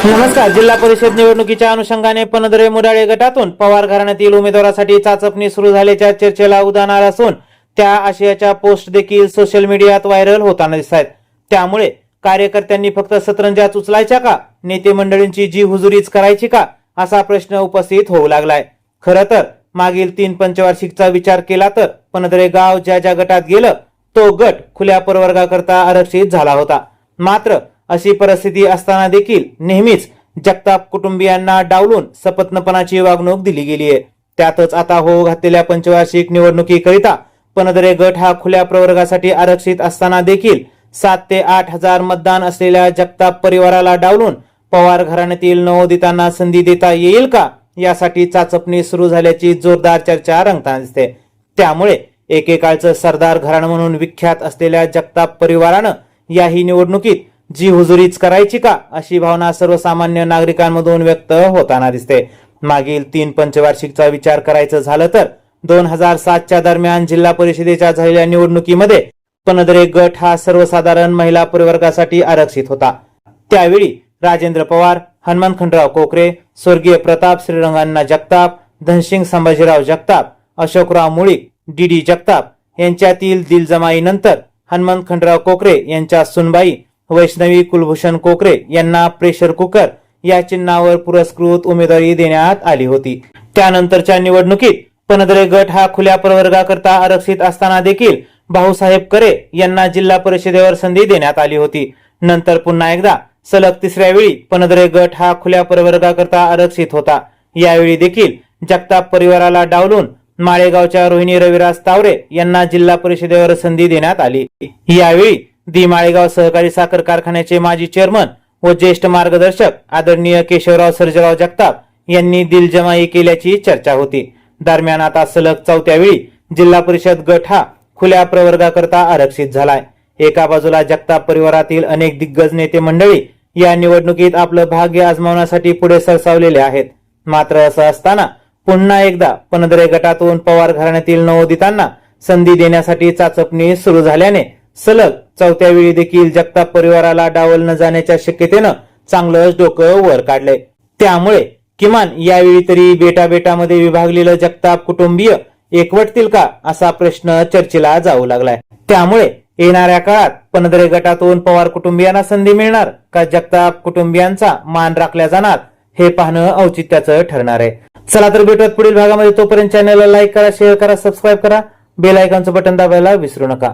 नमस्कार. जिल्हा परिषद निवडणुकीच्या अनुषंगाने पनधरे मुराळे गटातून पवार घराण्यातील उमेदवारासाठी चाचपणी सुरू झाल्याच्या चर्चेला उधाण आलं असून त्या आशयाच्या पोस्ट देखील सोशल मीडियात व्हायरल होताना दिसत आहेत. त्यामुळे कार्यकर्त्यांनी फक्त सतरंजाच उचलायच्या का, नेते मंडळींची जी हुजुरीच करायची का, असा प्रश्न उपस्थित होऊ लागलाय. खरं तर मागील 3 पंचवार्षिकचा विचार केला तर पनधरे गाव ज्या ज्या गटात गेलं तो गट खुल्या प्रवर्गाकरता आरक्षित झाला होता. मात्र अशी परिस्थिती असताना देखील नेहमीच जगताप कुटुंबियांना डावलून सपत्नपणाची वागणूक दिली गेली आहे. त्यातच आता होऊ घातलेल्या पंचवार्षिक निवडणुकीकरिता पनधरे गट हा खुल्या प्रवर्गासाठी आरक्षित असताना देखील 7 ते 8 हजार मतदान असलेल्या जगताप परिवाराला डावलून पवार घराण्यातील नवोदितांना संधी देता येईल का, यासाठी चाचपणी सुरू झाल्याची जोरदार चर्चा रंगताना दिसते. त्यामुळे एकेकाळचं सरदार घराणं म्हणून विख्यात असलेल्या जगताप परिवारानं याही निवडणुकीत जी हुजुरीच करायची का, अशी भावना सर्वसामान्य नागरिकांमधून व्यक्त होताना दिसते. मागील 3 पंचवार्षिकचा विचार करायचं झालं तर 2007च्या दरम्यान जिल्हा परिषदेच्या झालेल्या निवडणुकीमध्ये पनधरे गट हा सर्वसाधारण महिला परिवर्गासाठी आरक्षित होता. त्यावेळी राजेंद्र पवार, हनुमंतराव कोकरे, स्वर्गीय प्रताप श्रीरंगांना जगताप, धनसिंग संभाजीराव जगताप, अशोकराव मुळीक, डी जगताप यांच्यातील दिलजमाईनंतर हनुमंतराव कोकरे यांच्या सुनबाई वैष्णवी कुलभूषण कोकरे यांना प्रेशर कुकर या चिन्हावर पुरस्कृत उमेदवारी देण्यात आली होती. त्यानंतरच्या निवडणुकीत पनधरे गट हा खुल्या प्रवर्गाकरता आरक्षित असताना देखील भाऊसाहेब करे यांना जिल्हा परिषदेवर संधी देण्यात आली होती. नंतर पुन्हा एकदा सलग 3ऱ्या वेळी पनधरे गट हा खुल्या प्रवर्गाकरता आरक्षित होता. यावेळी देखील जगताप परिवाराला डावलून माळेगावच्या रोहिणी रविराज तावरे यांना जिल्हा परिषदेवर संधी देण्यात आली. यावेळी माळेगाव सहकारी साखर कारखान्याचे माजी चेअरमन व ज्येष्ठ मार्गदर्शक आदरणीय केशवराव सर्जेराव जगताप यांनी दिलजमाई केल्याची चर्चा होती. दरम्यान आता सलग 4थ्या वेळी जिल्हा परिषद गट हा खुल्या प्रवर्गाकरता आरक्षित झालाय. एका बाजूला जगताप परिवारातील अनेक दिग्गज नेते मंडळी या निवडणुकीत आपलं भाग्य आजमावण्यासाठी पुढे सरसावलेले आहेत. मात्र असं असताना पुन्हा एकदा पनधरे गटातून पवार घराण्यातील नवोदितांना संधी देण्यासाठी चाचपणी सुरू झाल्याने सलग 4थ्या वेळी देखील जगताप परिवाराला डावललं जाण्याच्या शक्यतेनं चांगलंच डोकं वर काढलंय. त्यामुळे किमान यावेळी तरी बेटामध्ये विभागलेलं जगताप कुटुंबीय एकवटतील का, असा प्रश्न चर्चेला जाऊ लागलाय. त्यामुळे येणाऱ्या काळात पनधरे गटातून पवार कुटुंबियांना संधी मिळणार का जगताप कुटुंबियांचा मान राखला जाणार, हे पाहणं औचित्याचं ठरणार आहे. चला तर भेटूयात पुढील भागामध्ये. तोपर्यंत चॅनलला लाईक करा, शेअर करा, सबस्क्राईब करा, बेल आयकॉनचं बटन दाबायला विसरू नका.